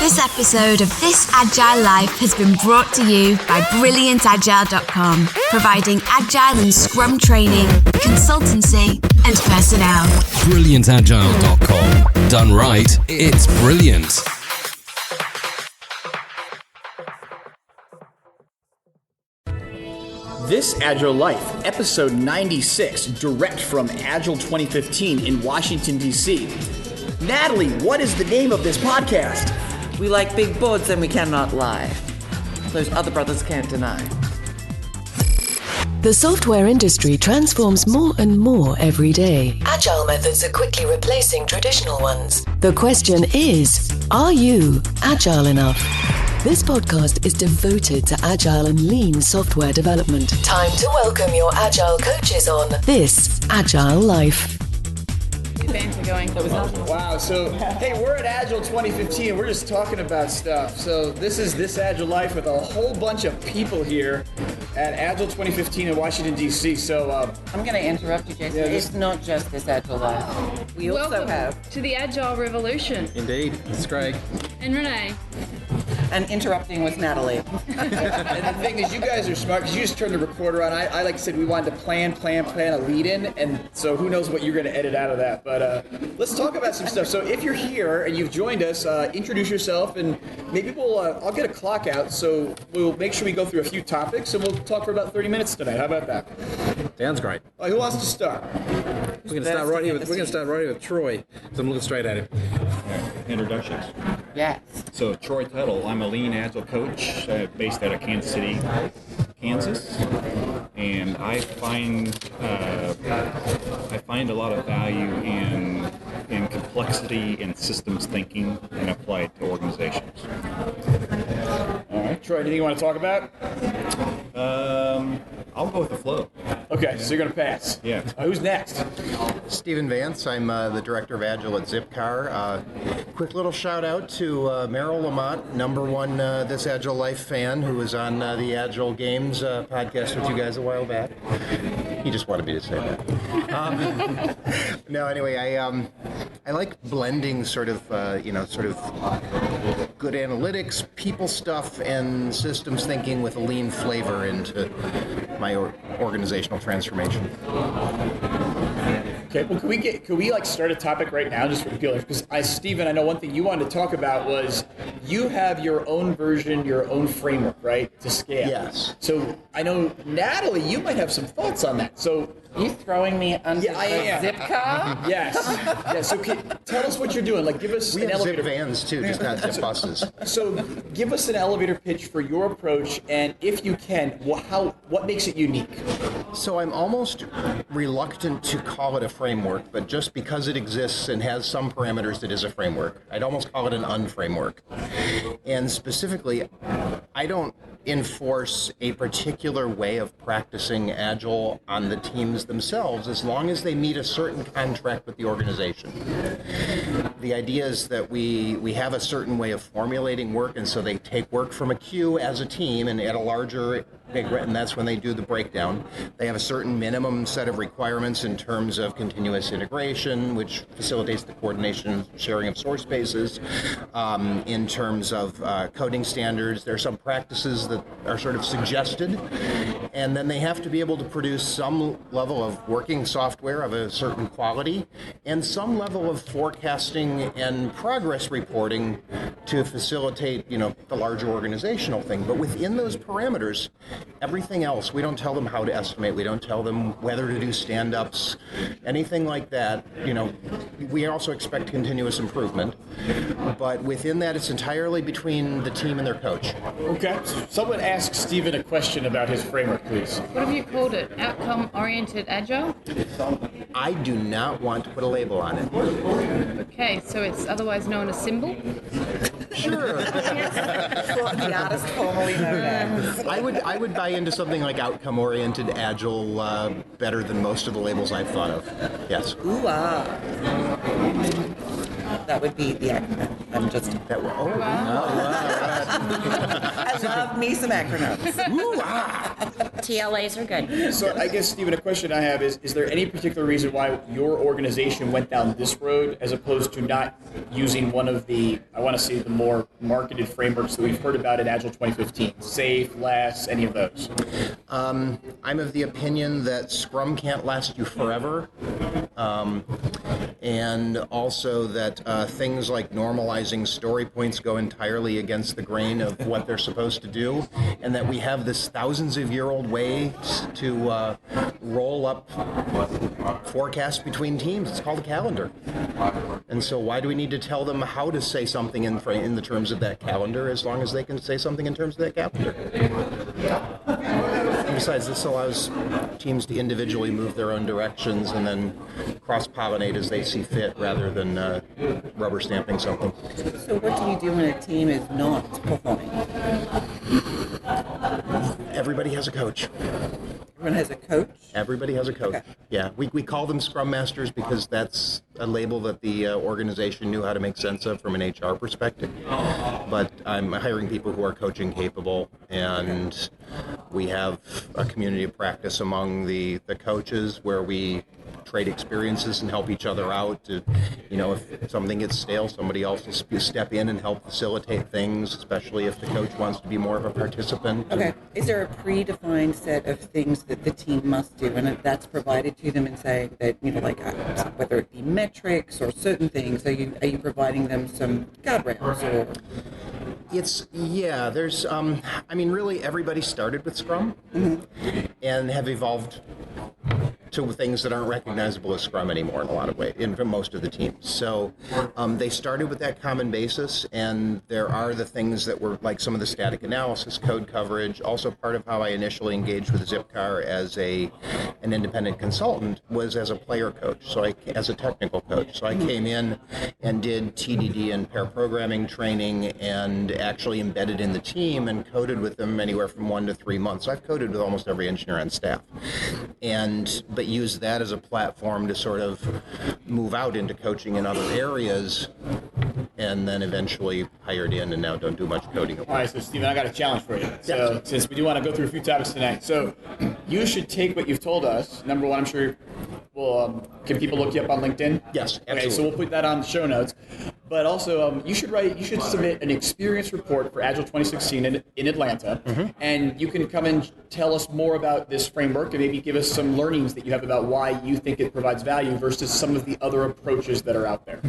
This episode of This Agile Life has been brought to you by BrilliantAgile.com, providing Agile and Scrum training, consultancy, and personnel. BrilliantAgile.com. Done right, it's brilliant. This Agile Life, episode 96, direct from Agile 2015 in Washington, D.C. Natalie, what is the name of this podcast? We like big boards and we cannot lie. Those other brothers can't deny. The software industry transforms more and more every day. Agile methods are quickly replacing traditional ones. The question is, are you agile enough? This podcast is devoted to agile and lean software development. Time to welcome your agile coaches on This Agile Life. Vance are going. Wow, so, hey, we're at Agile 2015 and we're just talking about stuff. So this is This Agile Life with a whole bunch of people here at Agile 2015 in Washington, D.C. So, I'm going to interrupt you, Jason. It's not just This Agile Life. We also Welcome have... to the Agile Revolution. Indeed, it's Greg. And Renee. And interrupting with Natalie. And the thing is, you guys are smart because you just turned the recorder on. I like I said, we wanted to plan a lead-in, and so who knows what you're going to edit out of that. But let's talk about some stuff. So if you're here and you've joined us, introduce yourself, and maybe I'll get a clock out, so we'll make sure we go through a few topics, and we'll talk for about 30 minutes tonight. How about that? Sounds great. Who wants to start? We're going to start right here with Troy. So I'm looking straight at him. Introductions. Yes. So Troy Tuttle, I'm a lean agile coach based out of Kansas City, Kansas, and I find a lot of value in complexity and systems thinking and apply it to organizations. All right, Troy, anything you want to talk about? I'll go with the flow. Okay, so you're going to pass. Yeah. Who's next? Stephen Vance. I'm the director of Agile at Zipcar. Quick little shout out to Merrill Lamont, number one This Agile Life fan, who was on the Agile Games podcast with you guys a while back. He just wanted me to say that. No, anyway, I like blending sort of good analytics, people stuff, and systems thinking with a lean flavor into my organizational transformation. Okay, well, could we start a topic right now just for people? Because Stephen, I know one thing you wanted to talk about was you have your own version, your own framework, right, to scale. Yes. So I know, Natalie, you might have some thoughts on that. So Are you throwing me under the zip car? Yes. Yeah. So tell us what you're doing. Like, give us an elevator. We have zip vans too, just not zip buses. So give us an elevator pitch for your approach, and if you can, what makes it unique? So I'm almost reluctant to call it a framework, but just because it exists and has some parameters, it is a framework. I'd almost call it an unframework. And specifically, I don't enforce a particular way of practicing Agile on the teams themselves as long as they meet a certain contract with the organization. The idea is that we have a certain way of formulating work, and so they take work from a queue as a team and at a larger, and that's when they do the breakdown. They have a certain minimum set of requirements in terms of continuous integration, which facilitates the coordination and sharing of source bases. In terms of coding standards, there are some practices that are sort of suggested, and then they have to be able to produce some level of working software of a certain quality and some level of forecasting and progress reporting to facilitate, the larger organizational thing. But within those parameters, everything else, we don't tell them how to estimate, we don't tell them whether to do stand-ups, anything like that. We also expect continuous improvement, but within that, it's entirely between the team and their coach. Okay. Someone ask Stephen a question about his framework, please. What have you called it? Outcome-oriented Agile? I do not want to put a label on it. Okay, so it's otherwise known as Symbol? Sure. What the artist formerly known as. I would buy into something like outcome-oriented Agile better than most of the labels I've thought of. Yes. Ooh, ah. That would be the acronym. I'm just that. Oh, I love me some acronyms. TLAs are good. So I guess, Stephen, a question I have is there any particular reason why your organization went down this road as opposed to not using one of the, I want to say, the more marketed frameworks that we've heard about in Agile 2015? SAFe, LASS, any of those? I'm of the opinion that Scrum can't last you forever. And also that things like normalizing story points go entirely against the grain of what they're supposed to do, and that we have this thousands-of-year-old way to roll up forecasts between teams. It's called a calendar. And so why do we need to tell them how to say something in the terms of that calendar, as long as they can say something in terms of that calendar? And besides, this allows teams to individually move their own directions and then cross-pollinate as they see fit, rather than rubber stamping something. So what do you do when a team is not performing? Everybody has a coach. Everyone has a coach? Everybody has a coach. Okay. Yeah, we call them Scrum Masters because that's a label that the organization knew how to make sense of from an HR perspective. But I'm hiring people who are coaching capable, and we have a community of practice among the coaches where we trade experiences and help each other out. To, if something gets stale, somebody else will step in and help facilitate things, especially if the coach wants to be more of a participant. Okay. Is there a predefined set of things that the team must do, and that's provided to them, and say that, whether it be metrics or certain things, are you providing them some guardrails or? There's, really everybody started with Scrum and have evolved to things that aren't recognizable as Scrum anymore in a lot of ways, for most of the teams. So they started with that common basis, and there are the things that were like some of the static analysis, code coverage. Also, part of how I initially engaged with Zipcar as an independent consultant was as a player coach, as a technical coach. So I came in and did TDD and pair programming training, and actually embedded in the team and coded with them anywhere from 1 to 3 months. So I've coded with almost every engineer on staff, but use that as a platform to sort of move out into coaching in other areas, and then eventually hired in and now don't do much coding. All right, so Stephen, I got a challenge for you. So since we do want to go through a few topics tonight, so you should take what you've told us. Number one, I'm sure can people look you up on LinkedIn? Yes, absolutely. Okay, so we'll put that on the show notes. But also, you should submit an experience report for Agile 2016 in Atlanta, and you can come and tell us more about this framework and maybe give us some learnings that you have about why you think it provides value versus some of the other approaches that are out there.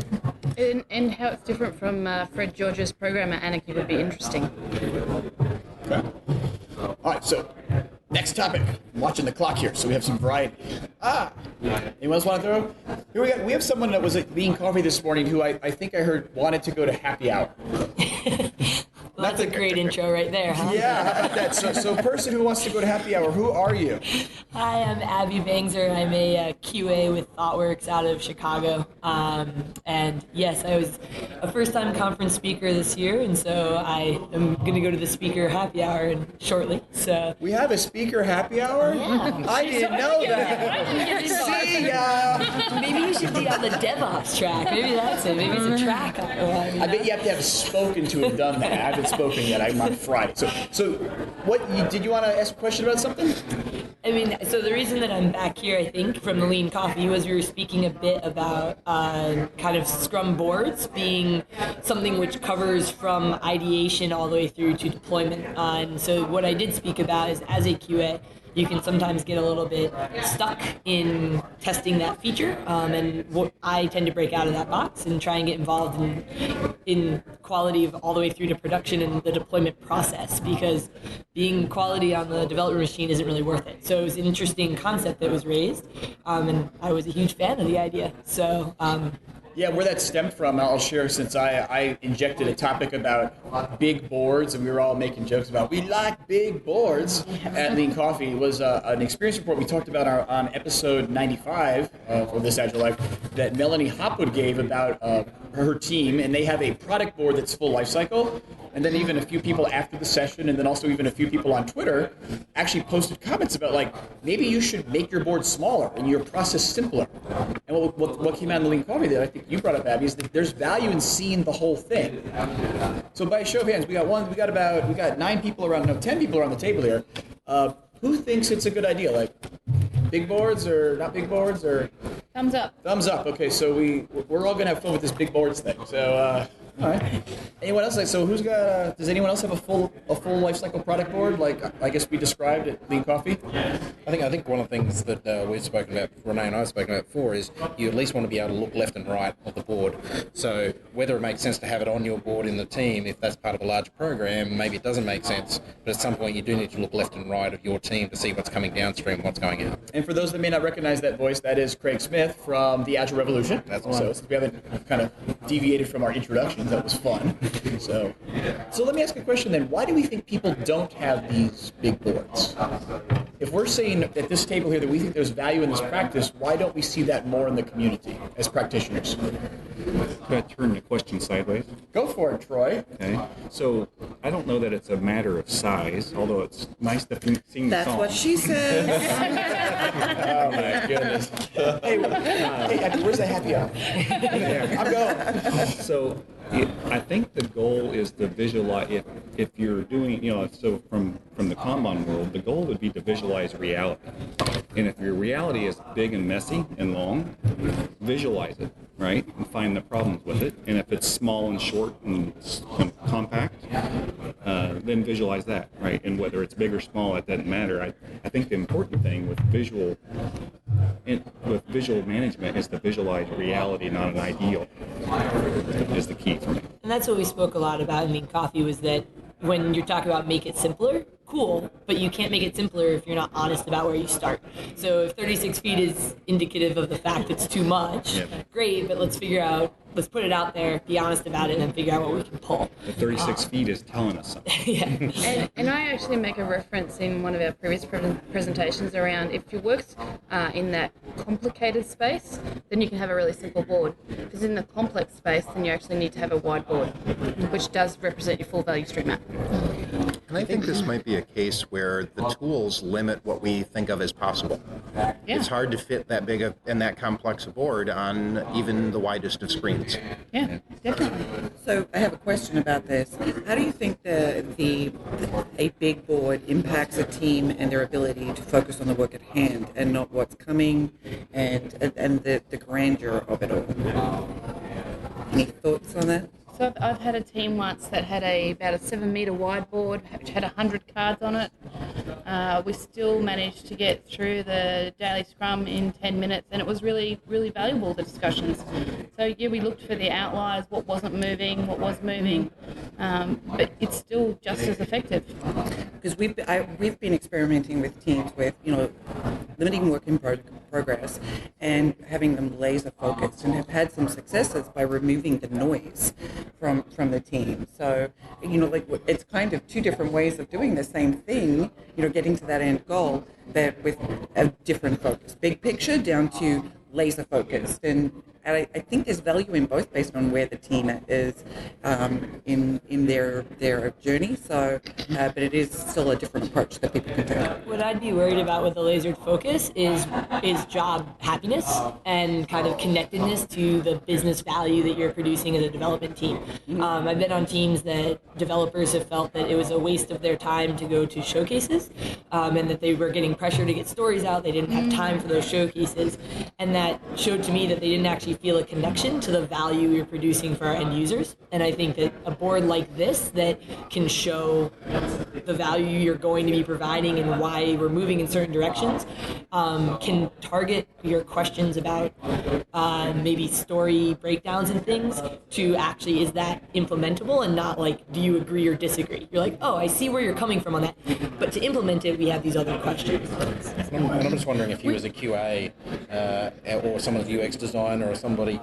And how it's different from Fred George's program at Anarchy would be interesting. Okay. All right, so next topic. I'm watching the clock here, so we have some variety. Anyone else want to throw? Here we have someone that was at Lean Coffee this morning who I think I heard wanted to go to happy hour. Well, that's a great intro right there, huh? Yeah, how about that? So person who wants to go to happy hour, who are you? Hi, I'm Abby Bangser. I'm a QA with ThoughtWorks out of Chicago. And yes, I was a first-time conference speaker this year, and so I am going to go to the speaker happy hour shortly. So we have a speaker happy hour? Yeah. I didn't know that. See ya. Maybe you should be on the DevOps track. Maybe that's it. Maybe it's a track. I bet you have to have spoken to have done that. I haven't spoken yet. I'm on Friday. So what did you want to ask a question about something? So the reason that I'm back here, I think, from the Lean Coffee was we were speaking a bit about kind of Scrum boards being something which covers from ideation all the way through to deployment. And so what I did speak about is, as a QA, you can sometimes get a little bit stuck in testing that feature, and what I tend to break out of that box and try and get involved in quality of all the way through to production and the deployment process, because being quality on the development machine isn't really worth it. So it was an interesting concept that was raised, and I was a huge fan of the idea. So yeah, where that stemmed from, I'll share, since I injected a topic about big boards, and we were all making jokes about we like big boards at Lean Coffee, was an experience report we talked about on episode 95 for This Agile Life that Melanie Hopwood gave about her team, and they have a product board that's full life cycle. And then even a few people after the session, and then also even a few people on Twitter actually posted comments about, like, maybe you should make your board smaller and your process simpler. And what came out in the Lean Coffee that I think you brought up, Abby, is that there's value in seeing the whole thing. So by a show of hands, we got 9 people around, no, 10 people around the table here. Who thinks it's a good idea? Like, big boards or not big boards, or Thumbs up. thumbs up? Okay, so we're all gonna have fun with this big boards thing. So all right. Anyone else? So who's got? Does anyone else have a full life cycle product board? Like I guess we described at Lean Coffee. I think one of the things that we've spoken about, Renee and I have spoken about before, is you at least want to be able to look left and right of the board. So whether it makes sense to have it on your board in the team, if that's part of a larger program, maybe it doesn't make sense. But at some point, you do need to look left and right of your team to see what's coming downstream, what's going out. And for those that may not recognize that voice, that is Craig Smith from the Agile Revolution. That's one. So since we haven't kind of deviated from our introductions, that was fun. So let me ask a question then. Why do we think people don't have these big boards? If we're saying at this table here that we think there's value in this practice, why don't we see that more in the community as practitioners? Could I turn the question sideways? Go for it, Troy. Okay. So I don't know that it's a matter of size, although it's nice to sing the That's song. what she says. Oh my goodness. Hey, Abby, where's the happy hour? I'm going. So I think the goal is to visualize, if you're doing, so from the Kanban world, the goal would be to visualize reality. And if your reality is big and messy and long, visualize it, right? And find the problems with it. And if it's small and short and compact, then visualize that, right? And whether it's big or small, it doesn't matter. I think the important thing with visual management is to visualize reality, not an ideal, is the key for me. And that's what we spoke a lot about in Lean Coffee, was that when you're talking about make it simpler, cool, but you can't make it simpler if you're not honest about where you start. So if 36 feet is indicative of the fact it's too much, great, but let's put it out there, be honest about it, and then figure out what we can pull. The 36 feet is telling us something. Yeah. And I actually make a reference in one of our previous presentations around if your work's in that complicated space, then you can have a really simple board. If it's in the complex space, then you actually need to have a wide board, which does represent your full value stream map. And I think this might be a case where the tools limit what we think of as possible. Yeah. It's hard to fit that big and that complex a board on even the widest of screens. Yeah, definitely. So I have a question about this. How do you think a big board impacts a team and their ability to focus on the work at hand and not what's coming and the grandeur of it all? Any thoughts on that? So I've had a team once that had about a 7-meter wide board, which had 100 cards on it. We still managed to get through the daily scrum in 10 minutes, and it was really, really valuable, the discussions. So yeah, we looked for the outliers, what wasn't moving, what was moving, but it's still just as effective. Because we've been experimenting with teams with limiting work in progress and having them laser focused, and have had some successes by removing the noise from the team. So it's kind of two different ways of doing the same thing, getting to that end goal, but with a different focus. Big picture down to laser focused, and I think there's value in both based on where the team is in their journey. So, but it is still a different approach that people can take. What I'd be worried about with the lasered focus is job happiness and kind of connectedness to the business value that you're producing as a development team. I've been on teams that developers have felt that it was a waste of their time to go to showcases, and that they were getting pressure to get stories out. They didn't have time for those showcases, and that showed to me that they didn't actually feel a connection to the value you're producing for our end users. And I think that a board like this that can show the value you're going to be providing and why we're moving in certain directions can target your questions about maybe story breakdowns and things to actually, is that implementable, and not like, do you agree or disagree? You're like, oh, I see where you're coming from on that, but to implement it, we have these other questions. And I'm just wondering if you as a QA or someone UX designer or somebody,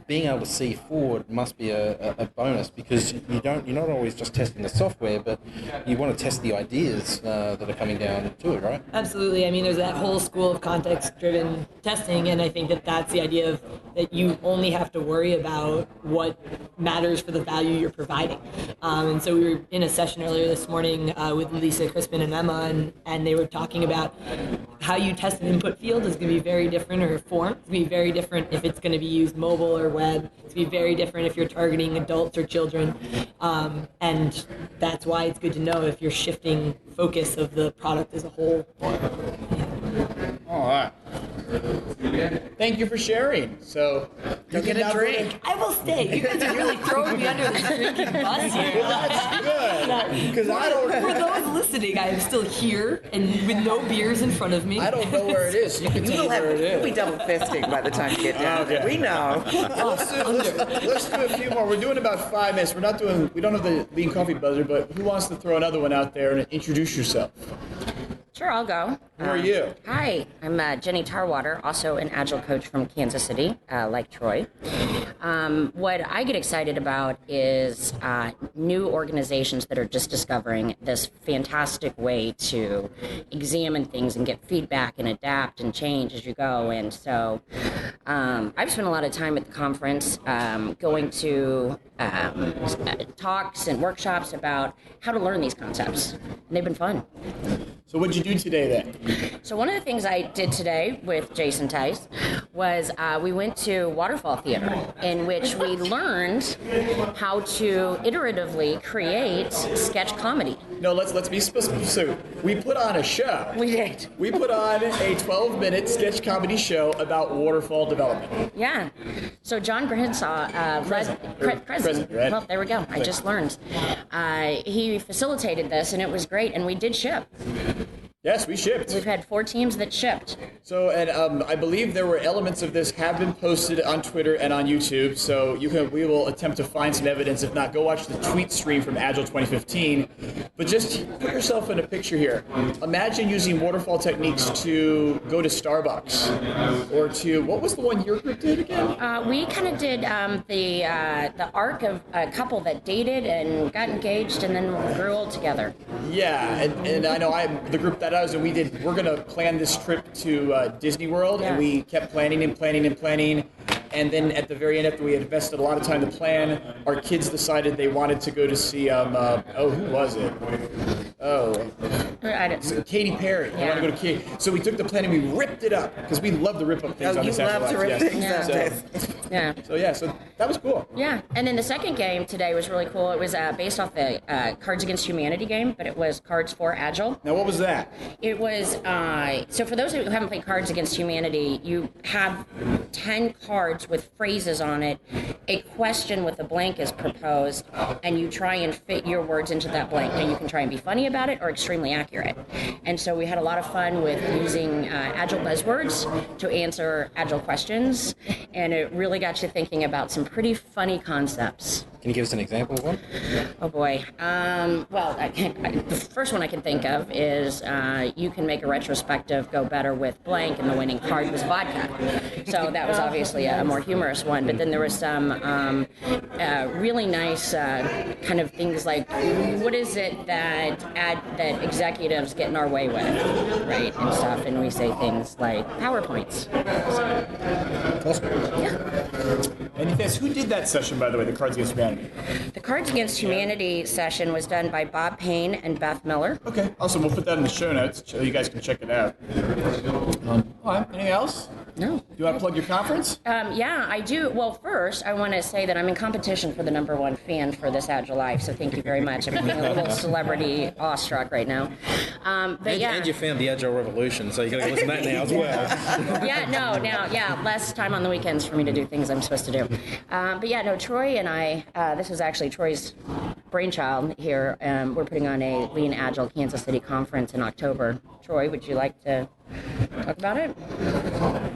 being able to see forward must be a bonus, because you're not always just testing the software, but you want to test the ideas that are coming down to it, right? Absolutely. I mean, there's that whole school of context-driven testing, and I think that's the idea of that you only have to worry about what matters for the value you're providing. And so we were in a session earlier this morning with Lisa Crispin and Emma, and they were talking about how you test an input field is going to be very different, or form. It's going to be very different if it's going to be used mobile or web. It's going to be very different if you're targeting adults or children. And that's why it's good to know if you're shifting focus of the product as a whole. All right. Thank you for sharing. So Go get a drink. I will stay. You guys are really throwing me under this drinking bus here. That's good. Because I don't. For those listening, I am still here and with no beers in front of me. I don't know where it is. You can tell me where it You'll be is. double fisting by the time you get down there. Okay. We know. Let's do a few more. We're doing about 5 minutes. We don't have the Lean Coffee buzzer, but who wants to throw another one out there and introduce yourself? Sure, I'll go. Who are you? Hi, I'm Jenny Tarwater, also an Agile coach from Kansas City, like Troy. What I get excited about is new organizations that are just discovering this fantastic way to examine things and get feedback and adapt and change as you go. And so I've spent a lot of time at the conference going to talks and workshops about how to learn these concepts, and they've been fun. So what'd you do today then? So one of the things I did today with Jason Tice was we went to Waterfall Theater, in which we learned how to iteratively create sketch comedy. No, let's be specific. We put on a show. We did. We put on a 12-minute sketch comedy show about waterfall development. Yeah. So John Grinsaw Present, right? Well, there we go. I just learned. He facilitated this, and it was great, and we did ship. Yes, we shipped. We've had 4 teams that shipped. So, and I believe there were elements of this have been posted on Twitter and on YouTube. So we will attempt to find some evidence. If not, go watch the tweet stream from Agile 2015. But just put yourself in a picture here. Imagine using waterfall techniques to go to Starbucks, or to, what was the one your group did again? We kind of did the arc of a couple that dated and got engaged and then grew old together. Yeah, and I know the group that I was in, we're going to plan this trip to Disney World, and we kept planning and planning and planning. And then at the very end, after we had invested a lot of time to plan, our kids decided they wanted to go to see, who was it? Katy Perry. They wanted to go to Katy. So we took the plan and we ripped it up, because we love to rip up things on this you love to rip things up. So that was cool. Yeah, and then the second game today was really cool. It was based off the Cards Against Humanity game, but it was Cards for Agile. Now, what was that? It was, so for those who haven't played Cards Against Humanity, you have 10 cards with phrases on it. A question with a blank is proposed, and you try and fit your words into that blank. And you can try and be funny about it or extremely accurate. And so we had a lot of fun with using Agile buzzwords to answer Agile questions, and it really got you thinking about some pretty funny concepts. Can you give us an example of one? Oh boy. The first one I can think of is you can make a retrospective go better with blank, and the winning card was vodka. So that was obviously a more humorous one. But then there was some really nice kind of things like, what is it that executives get in our way with, right, and stuff. And we say things like PowerPoints. Awesome. Yeah. And who did that session, by the way, the Cards Against Humanity? The Cards Against Humanity session was done by Bob Payne and Beth Miller. Okay, awesome. We'll put that in the show notes so you guys can check it out. All right, anything else? No. Do you want to plug your conference? Yeah, I do. Well, first, I want to say that I'm in competition for the #1 fan for this Agile Life, so thank you very much. I'm feeling a little celebrity awestruck right now. And you found the Agile Revolution, so you got to listen to that now as well. Less time on the weekends for me to do things I'm supposed to do. Troy and I, this was actually Troy's brainchild here. We're putting on a Lean Agile Kansas City conference in October. Troy, would you like to talk about it?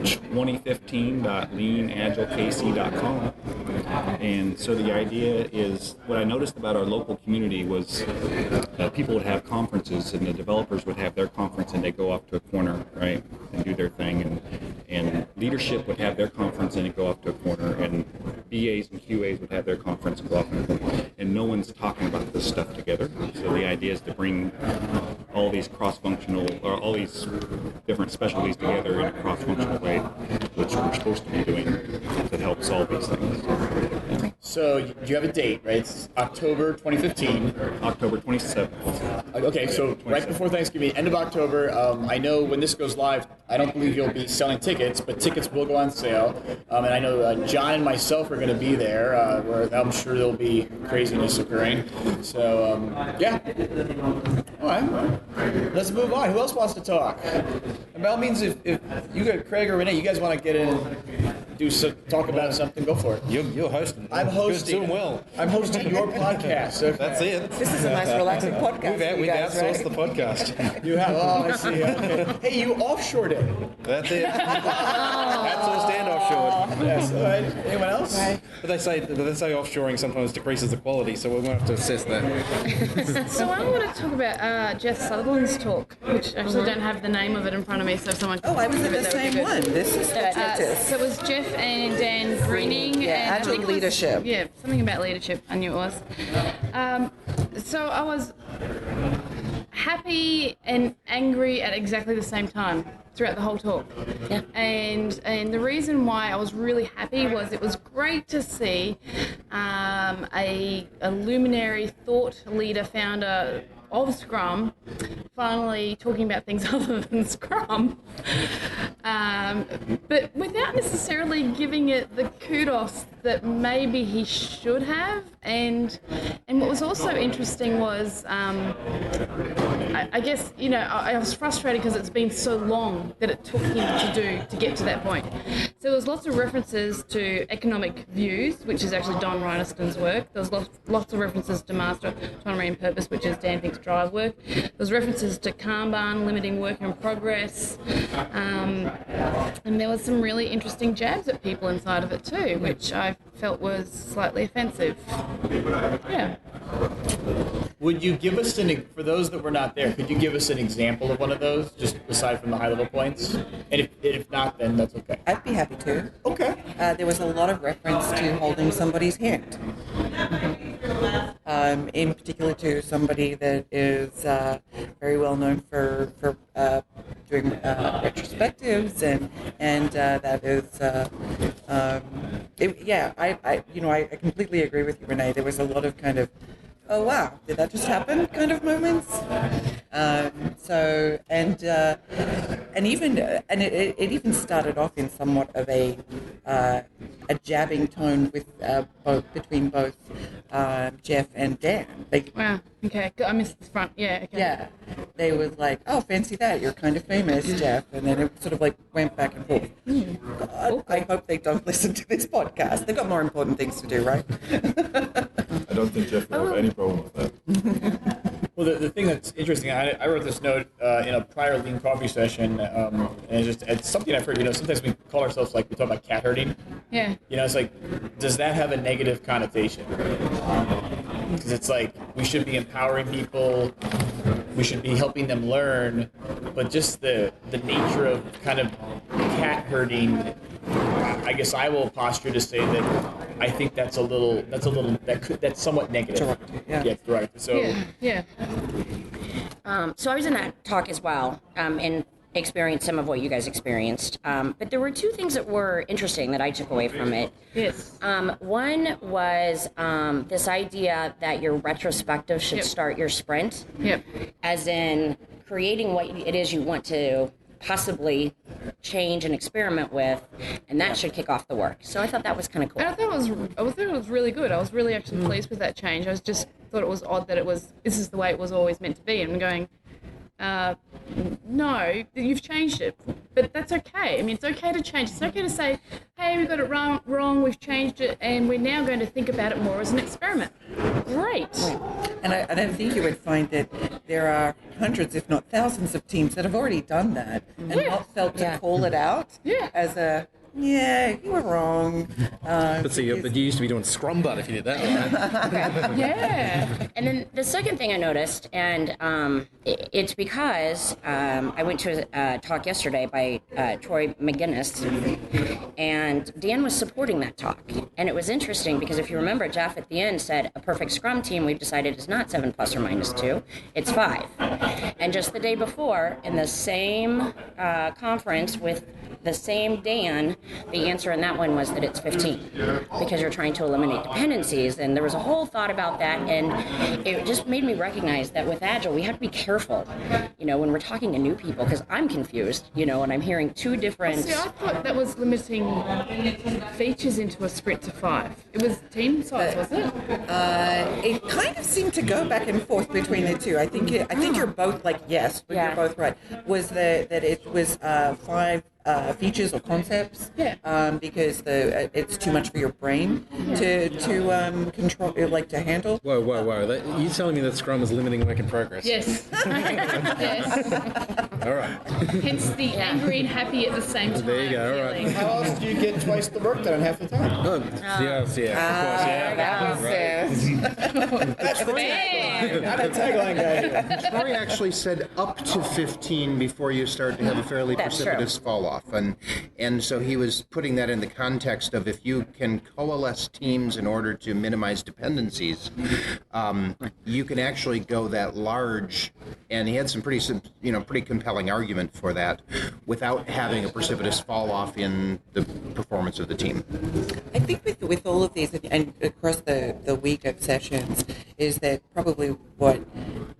2015.leanagilekc.com. And so the idea is, what I noticed about our local community was people would have conferences, and the developers would have their conference, and they go off to a corner, right, and do their thing, and leadership would have their conference, and they go off to a corner, and BAs and QAs would have their conference go off, and no one's talking about this stuff together. So the idea is to bring all these cross-functional, or all these different specialties together in a cross-functional way, which we're supposed to be doing to help solve these things. So you have a date, right? It's October 2015. October 27th. Okay, so right before Thanksgiving, end of October. I know when this goes live, I don't believe you'll be selling tickets, but tickets will go on sale. And I know John and myself are going to be there, where I'm sure there'll be craziness occurring. So, yeah. All right. Let's move on. Who else wants to talk? And by all means, if you got Craig or Renee, you guys want to get in and talk about something, go for it. You're hosting. I'm hosting. You're doing well. I'm hosting your podcast. Okay. That's it. This is a nice, relaxing podcast. We've outsourced the podcast. You have. Oh, I see. Okay. Hey, you offshored it. That's it. Outsourced and offshored. Yes. All right. Anyone else? Right. But they say offshoring sometimes decreases the quality, so we're going to have to assess that. So I want to talk about Jeff Sutherland's talk, which I actually don't have the name of it in front of me, so if someone can I was at think of the it, that would be same good. one. This is fantastic. So it was Jeff and Dan Greening. Yeah, and I Agile think it was- leadership. Yeah, something about leadership. I knew it was. So I was happy and angry at exactly the same time throughout the whole talk. Yeah. And the reason why I was really happy was it was great to see a luminary thought leader, founder of Scrum, finally talking about things other than Scrum, but without necessarily giving it the kudos that maybe he should have. And what was also interesting was, I guess, I was frustrated because it's been so long that it took him to get to that point. So there was lots of references to economic views, which is actually Don Reinerston's work. There was lots of references to master autonomy and purpose, which is Dan Fink's drive work. There was references to Kanban, limiting work in progress, and there was some really interesting jabs at people inside of it too, which I felt was slightly offensive. Yeah. Would you give us for those that were not there, could you give us an example of one of those, just aside from the high-level points? And if not, then that's okay. I'd be happy to. Okay. There was a lot of reference to holding somebody's hand. In particular to somebody that is very well known for doing retrospectives and that is I completely agree with you, Renee. There was a lot of kind of, oh wow, did that just happen kind of moments. It even started off in somewhat of a jabbing tone with between both Jeff and Dan. Wow. Okay. I missed the front. Yeah. Okay. Yeah. They was like, oh, fancy that, you're kind of famous, Jeff. And then it sort of like went back and forth. God, I hope they don't listen to this podcast. They've got more important things to do, right? I don't think Jeff will have any problem with that. Well, the thing that's interesting, I wrote this note in a prior Lean Coffee session, and it's something I've heard. Sometimes we call ourselves, like, we talk about cat herding. Yeah. It's like, does that have a negative connotation? Because it's like, we should be empowering people, we should be helping them learn, but just the nature of kind of cat herding, I guess I will posture to say that I think that's somewhat negative. Yeah, correct. So yeah. So I was in that talk as well, and experienced some of what you guys experienced. But there were two things that were interesting that I took away from it. Yes. One was this idea that your retrospective should start your sprint. Yep. As in creating what it is you want to possibly change and experiment with, and that should kick off the work. So I thought that was kind of cool. I thought it was really good. I was really actually pleased with that change. I thought it was odd that this is the way it was always meant to be. And I'm going, no, you've changed it, but that's okay. I mean, it's okay to change. It's okay to say, hey, we got it wrong, we've changed it, and we're now going to think about it more as an experiment. Great. And I think you would find that there are hundreds, if not thousands, of teams that have already done that and not felt to call it out as a, you were wrong. But you used to be doing Scrum Bud if you did that. Right? Yeah. And then the second thing I noticed, and it's because I went to a talk yesterday by Troy McGinnis, and Dan was supporting that talk. And it was interesting because if you remember, Jeff at the end said a perfect Scrum team we've decided is not 7 plus or minus 2, it's 5. And just the day before, in the same conference with the same Dan, the answer in that one was that it's 15 because you're trying to eliminate dependencies. And there was a whole thought about that, and it just made me recognize that with Agile, we have to be careful, when we're talking to new people, because I'm confused, and I'm hearing 2 different... See, I thought that was limiting features into a sprint to 5. It was team size, wasn't it? It kind of seemed to go back and forth between the two. I think you're both yes, but you're both right. Was that it was 5 features or concepts, because it's too much for your brain to control, to handle. Whoa! You telling me that Scrum is limiting work in progress? Yes. Yes. All right. Hence the angry and happy at the same time. There you go. All right. How else do you get twice the work done in half the time? Oh, yeah, of course, yeah. That's the tagline. I'm a tagline guy. Troy actually said up to 15 before you start to have a fairly precipitous fall off. And so he was putting that in the context of if you can coalesce teams in order to minimize dependencies, you can actually go that large. And he had some pretty compelling argument for that without having a precipitous fall off in the performance of the team. I think with all of these and across the week of sessions is that probably what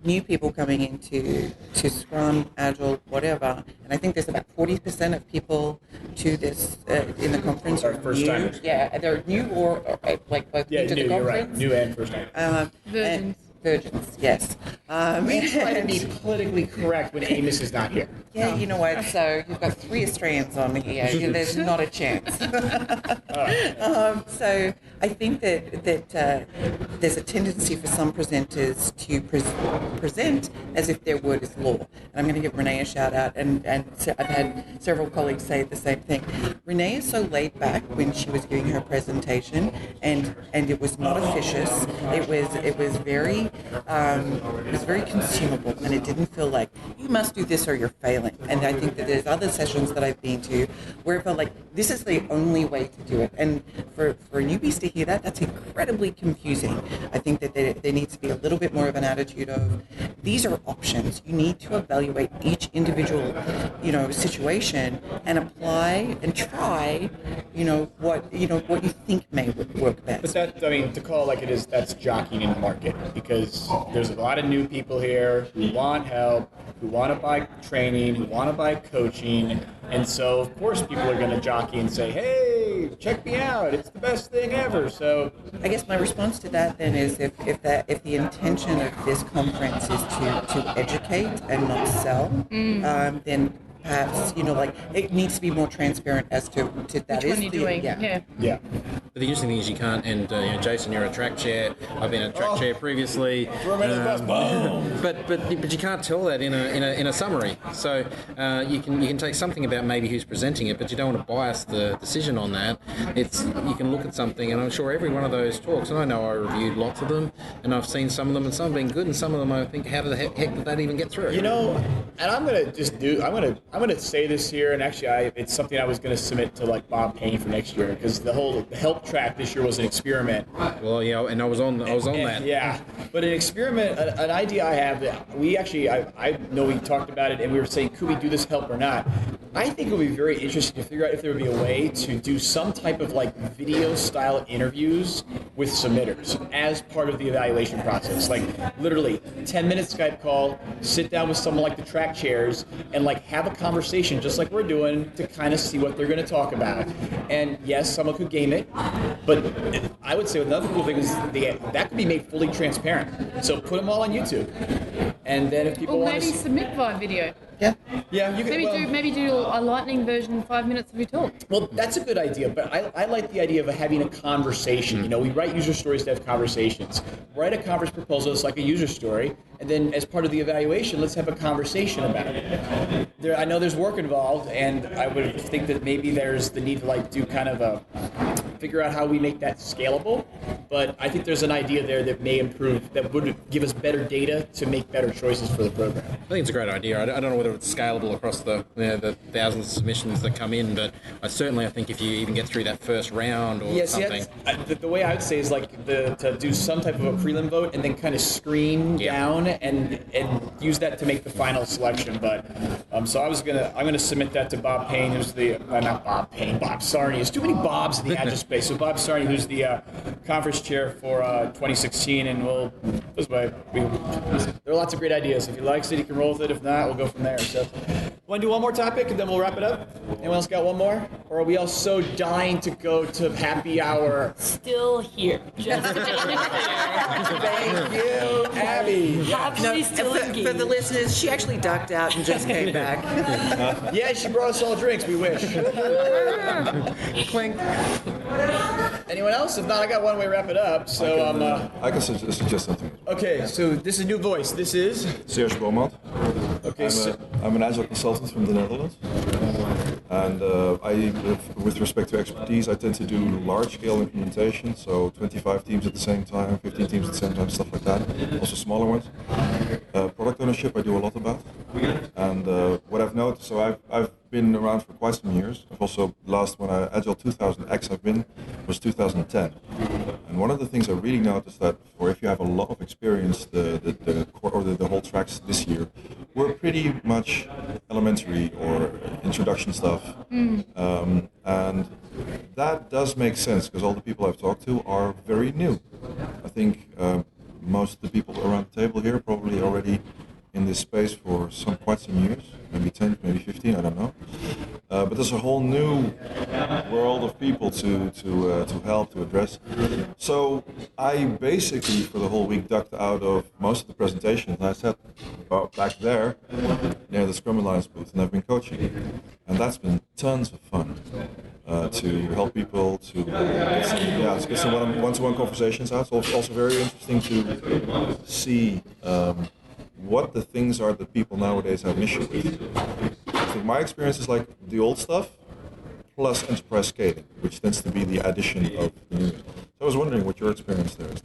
new people coming into Scrum, Agile, whatever, and I think there's about 40% of people to this in the conference are first new. timers. Yeah, they're new or like both new to the conference. You're right. New and first time. Virgins, yes. We try to be politically correct when Amos is not here. Yeah, you know what? So you've got 3 Australians on here. There's not a chance. So I think that there's a tendency for some presenters to present as if their word is law. And I'm going to give Renee a shout out, and I've had several colleagues say the same thing. Renee is so laid back when she was giving her presentation, and it was not officious. It was very consumable, and it didn't feel like you must do this or you're failing. And I think that there's other sessions that I've been to where it felt like this is the only way to do it. And for newbies to hear that, that's incredibly confusing. I think that there needs to be a little bit more of an attitude of these are options. You need to evaluate each individual, situation and apply and try, what you think may work best. But to call it like it is, that's jockeying in the market, because there's a lot of new people here who want help, who want to buy training, who want to buy coaching, and so of course people are going to jockey and say, hey, check me out, it's the best thing ever. So I guess my response to that then is if the intention of this conference is to educate and not sell, then perhaps it needs to be more transparent as to that. Which one you're doing? Yeah. But the interesting thing is you can't, and Jason, you're a track chair. I've been a track chair previously. But you can't tell that in a summary. So you can take something about maybe who's presenting it, but you don't want to bias the decision on that. You can look at something, and I'm sure every one of those talks, and I know I reviewed lots of them, and I've seen some of them, and some have been good, and some of them I think, how the heck did that even get through? And I'm gonna say this here, and actually it's something I was gonna submit to Bob Payne for next year, because the help track this year was an experiment. Well, yeah, and I was on that. Yeah, but an experiment, an idea I have that we actually, I know we talked about it, and we were saying, could we do this help or not? I think it would be very interesting to figure out if there would be a way to do some type of video style interviews with submitters as part of the evaluation process. Literally 10-minute Skype call, sit down with someone like the track chairs, and have a conversation just like we're doing to kind of see what they're going to talk about. And yes, someone could game it, but I would say another cool thing is that could be made fully transparent. So put them all on YouTube, and then if people want maybe submit via video. Yeah, you can maybe do a lightning version, 5 minutes of your talk. Well, that's a good idea, but I like the idea of having a conversation. We write user stories to have conversations. Write a conference proposal that's like a user story, and then as part of the evaluation, let's have a conversation about it. I know there's work involved, and I would think that maybe there's the need to do kind of figure out how we make that scalable. But I think there's an idea there that may improve, that would give us better data to make better choices for the program. I think it's a great idea. I don't know whether it's scalable across the thousands of submissions that come in, but I think if you even get through that first round or something. The way I would say is like to do some type of a prelim vote and then kind of screen down and use that to make the final selection. But so I'm gonna submit that to Bob Payne, who's Bob Sarney. There's too many Bobs in the Agile space. So Bob Sarney, who's the conference chair for 2016, and there are lots of great ideas. If he likes it, he can roll with it. If not, we'll go from there. So, want to do one more topic and then we'll wrap it up? Anyone else got one more? Or are we all so dying to go to happy hour? Still here. Just to be clear. Thank you, Abby. Happily still engaged. For the listeners, she actually ducked out and just came back. Yeah, she brought us all drinks. We wish. Clink. Anyone else? If not, I got one way to wrap it up. So I can suggest something. Okay, so this is a new voice. This is Serge Bomat. Okay, I'm an Agile consultant from the Netherlands. And with respect to expertise, I tend to do large-scale implementation, so 25 teams at the same time, 15 teams at the same time, stuff like that. Also smaller ones. Product ownership, I do a lot about. And what I've noticed, so I've been around for quite some years. I've also Agile 2000X I've been was 2010. And one of the things I really noticed that if you have a lot of experience, the whole tracks this year were pretty much elementary or introduction stuff. And that does make sense because all the people I've talked to are very new. I think most of the people around the table here probably already in this space for quite some years, maybe 10, maybe 15, I don't know. But there's a whole new world of people to help, to address. So I basically, for the whole week, ducked out of most of the presentations, and I sat back there near the Scrum Alliance booth, and I've been coaching. And that's been tons of fun. To help people to get some one-to-one conversations out. It's also very interesting to see what the things are that people nowadays have an issue with. So my experience is like the old stuff plus enterprise scaling, which tends to be the addition of the new. So I was wondering what your experience there is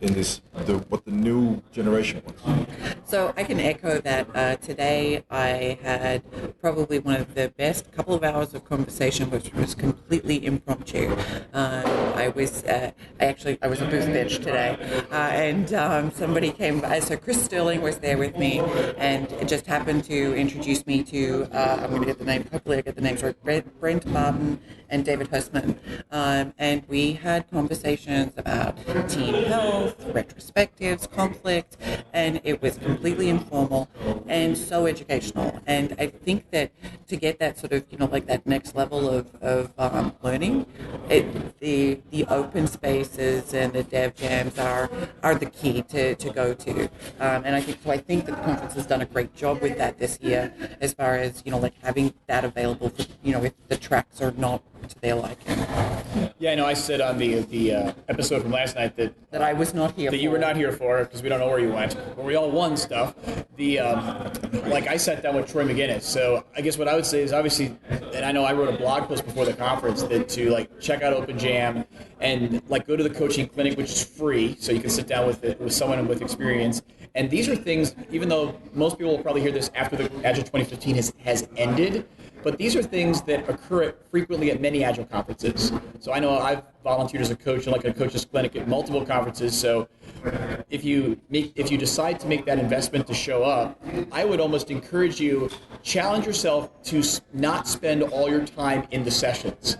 in what the new generation wants. So I can echo that. Today I had probably one of the best couple of hours of conversation, which was completely impromptu. I was a booth bitch today, and somebody came by. So Chris Sterling was there with me, and just happened to introduce me to. I'm going to get the name. Hopefully, I get the names right. Brent Martin and David Hustman, and we had conversations about team health, retrospectives, conflict, and it was completely informal and so educational. And I think that to get that sort of, like that next level of learning, the open spaces and the dev jams are the key to go to. And I think that the conference has done a great job with that this year, as far as, having that available for, if the tracks are not to their liking. Yeah, I know. I said on the episode from last night that I was not here. You were not here for because we don't know where you went. But we all won stuff. I sat down with Troy McGinnis. So I guess what I would say is obviously, and I know I wrote a blog post before the conference that to check out Open Jam and go to the coaching clinic, which is free, so you can sit down with someone with experience. And these are things, even though most people will probably hear this after the Agile 2015 has ended. But these are things that occur frequently at many Agile conferences. So I know I've volunteered as a coach in a coach's clinic at multiple conferences. So if you decide to make that investment to show up, I would almost encourage you, challenge yourself to not spend all your time in the sessions.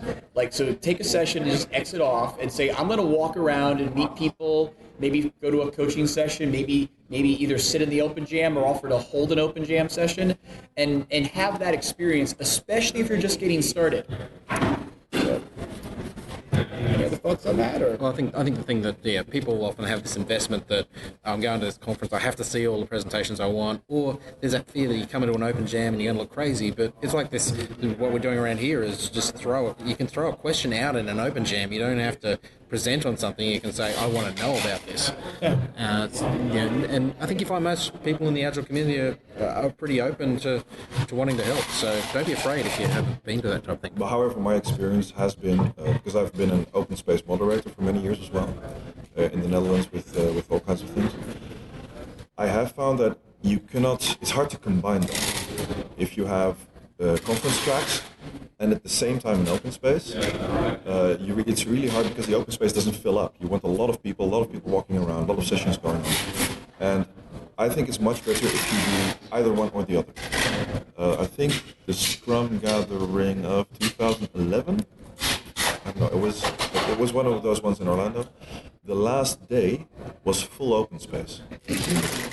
So take a session and just exit off and say, I'm going to walk around and meet people, maybe go to a coaching session, maybe either sit in the Open Jam or offer to hold an Open Jam session and have that experience, especially if you're just getting started. So, any other thoughts on that? Or? Well, I think the thing that people often have this investment that I'm going to this conference, I have to see all the presentations I want, or there's that fear that you come into an Open Jam and you're going to look crazy. But it's like this. What we're doing around here is just you can throw a question out in an Open Jam. You don't have to present on something. You can say, I want to know about this. And I think you find most people in the Agile community are pretty open to wanting to help. So don't be afraid if you haven't been to that type of thing. But however, my experience has been, because I've been an open space moderator for many years as well, in the Netherlands with all kinds of things. I have found that it's hard to combine them. If you have conference tracks and at the same time an open space, it's really hard because the open space doesn't fill up. You want a lot of people walking around, a lot of sessions going on. And I think it's much better if you do either one or the other. I think the Scrum Gathering of 2011, I don't know, it was one of those ones in Orlando. The last day was full open space.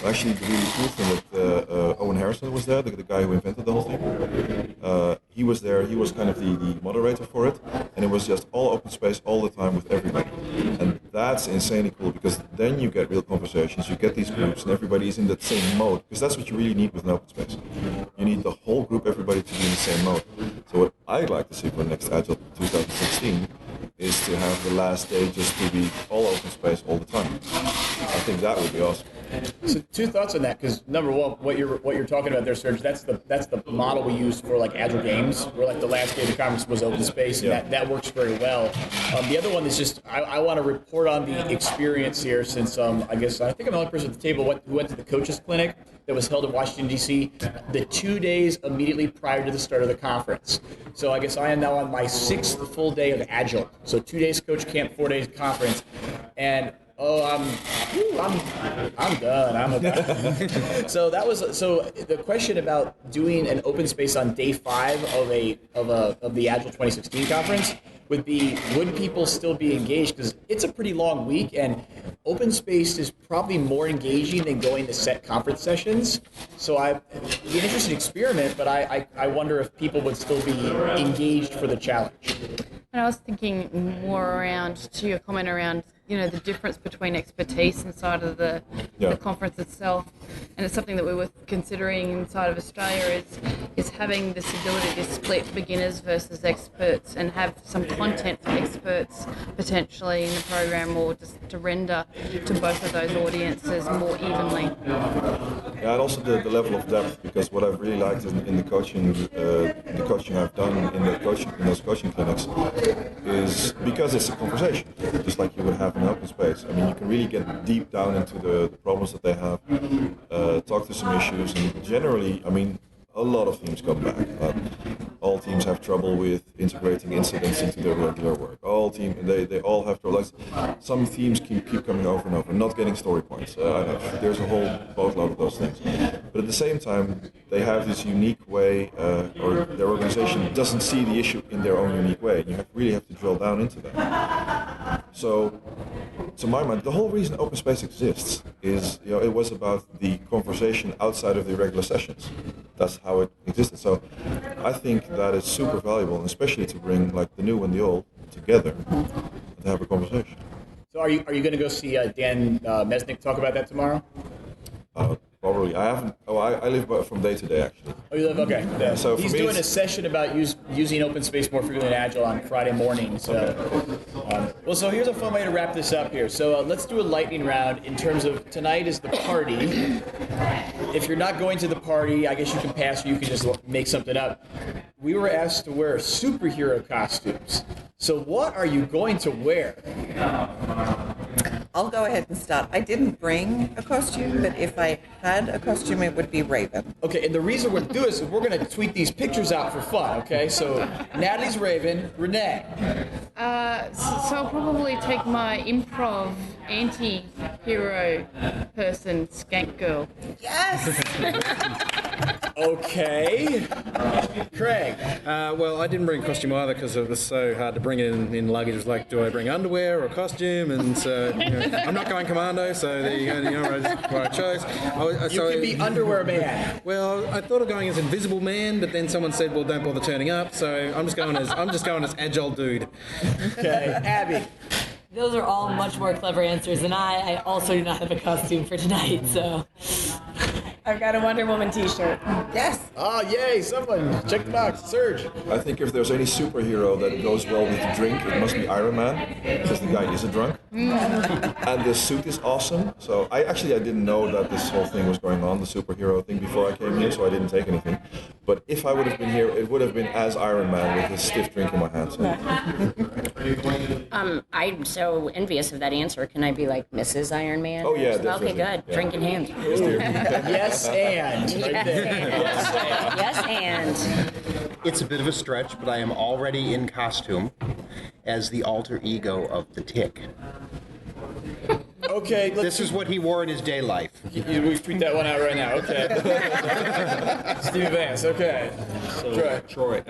Actually, the really cool thing that Owen Harrison was there, the guy who invented the whole thing. He was there. He was kind of the moderator for it, and it was just all open space all the time with everybody. And that's insanely cool because then you get real conversations. You get these groups, and everybody is in that same mode. Because that's what you really need with an open space. You need the whole group, everybody, to be in the same mode. So what I'd like to see for the next Agile 2016 is to have the last day just to be all open space all the time. I think that would be awesome. So two thoughts on that, because number one, what you're talking about there, Serge, that's the model we use for like Agile games, where like the last day of the conference was open space, and that works very well. The other one is just I want to report on the experience here, since I think I'm the only person at the table who went to the coaches clinic that was held in Washington, D.C. the 2 days immediately prior to the start of the conference. So I guess I am now on my 6th full day of Agile. So 2 days coach camp, 4 days conference, and I'm done. I'm done. So the question about doing an open space on day 5 of the Agile 2016 conference would be, would people still be engaged? Because it's a pretty long week, and open space is probably more engaging than going to set conference sessions. So it'd be an interesting experiment, but I wonder if people would still be engaged for the challenge. And I was thinking more around, to your comment around, the difference between expertise inside of the conference itself, and it's something that we were considering inside of Australia is having this ability to split beginners versus experts and have some content for experts potentially in the program, or just to render to both of those audiences more evenly. Yeah, and also the level of depth, because what I've really liked in the coaching I've done in those coaching clinics is because it's a conversation, just like you would have in open space. I mean, you can really get deep down into the problems that they have, talk to some issues, and generally, I mean, a lot of teams come back. All teams have trouble with integrating incidents into their regular work. They all have trouble. Like, some teams keep coming over and over, not getting story points. There's a whole boatload of those things. But at the same time, they have this unique way, or their organization doesn't see the issue in their own unique way. You really have to drill down into that. So, to my mind, the whole reason open space exists is, it was about the conversation outside of the regular sessions. That's how it existed. So I think that is super valuable, and especially to bring like the new and the old together to have a conversation. So are you going to go see Dan Mesnick talk about that tomorrow? Probably. I haven't. I live from day to day, actually. Oh, you live? Okay. Yeah. So he's doing a session about using open space more frequently in Agile on Friday morning. So, so here's a fun way to wrap this up here. So let's do a lightning round in terms of tonight is the party. If you're not going to the party, I guess you can pass, or you can just make something up. We were asked to wear superhero costumes. So what are you going to wear? I'll go ahead and start. I didn't bring a costume, but if I had a costume, it would be Raven. Okay, and the reason we're doing this is we're going to tweet these pictures out for fun, okay? So Natalie's Raven, Renee. So I'll probably take my improv anti-hero person, Skank Girl. Yes! Okay. Craig. Well, I didn't bring a costume either because it was so hard to bring it in luggage. It was like, do I bring underwear or a costume? And so, I'm not going commando, so there you go. That's what I chose. You can be underwear man. Well, I thought of going as Invisible Man, but then someone said, well, don't bother turning up. So I'm just going as Agile Dude. Okay, Abby. Those are all much more clever answers than I also do not have a costume for tonight, so. I've got a Wonder Woman t-shirt. Yes. Oh, yay, someone. Check the box. Serge. I think if there's any superhero that goes well with the drink, it must be Iron Man, because the guy is a drunk. And the suit is awesome. So I didn't know that this whole thing was going on, the superhero thing, before I came here, so I didn't take anything. But if I would have been here, it would have been as Iron Man with a stiff drink in my hand. So. I'm so envious of that answer. Can I be like Mrs. Iron Man? Oh, yeah, definitely. Okay, good. Yeah. Drink in hand. Yes, and. Right there. Yes, and. It's a bit of a stretch, but I am already in costume as the alter ego of the Tick. Okay, this is what he wore in his day life. We tweet that one out right now. Okay. Steve Vance. Okay. So, Troy.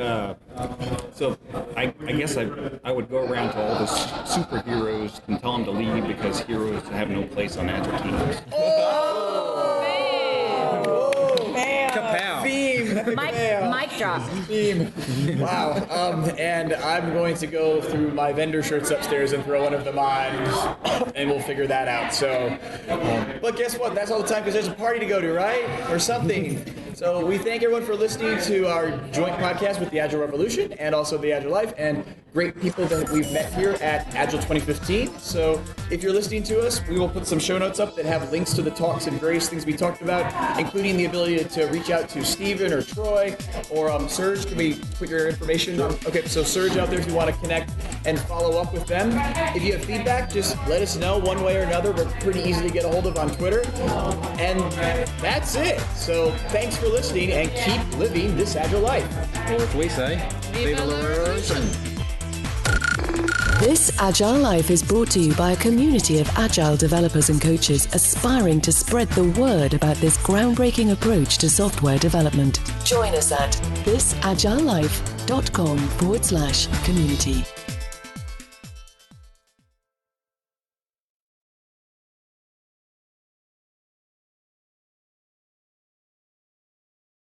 So I guess I would go around to all the superheroes and tell them to leave because heroes have no place on Agile teams. Kapow. Beam. Mic drop. Beam. Wow. And I'm going to go through my vendor shirts upstairs and throw one of them on, and we'll figure that out. So, but guess what? That's all the time because there's a party to go to, right? Or something. So we thank everyone for listening to our joint podcast with the Agile Revolution and also the Agile Life and great people that we've met here at Agile 2015. So if you're listening to us, we will put some show notes up that have links to the talks and various things we talked about, including the ability to reach out to Steven or Troy or Serge. Can we put your information on? Okay, so Serge out there if you want to connect and follow up with them. If you have feedback, just let us know one way or another. We're pretty easy to get a hold of on Twitter. And that's it. So thanks for listening and keep living this Agile life. Or as we say, viva la revolution. This Agile Life is brought to you by a community of Agile developers and coaches aspiring to spread the word about this groundbreaking approach to software development. Join us at thisagilelife.com/community.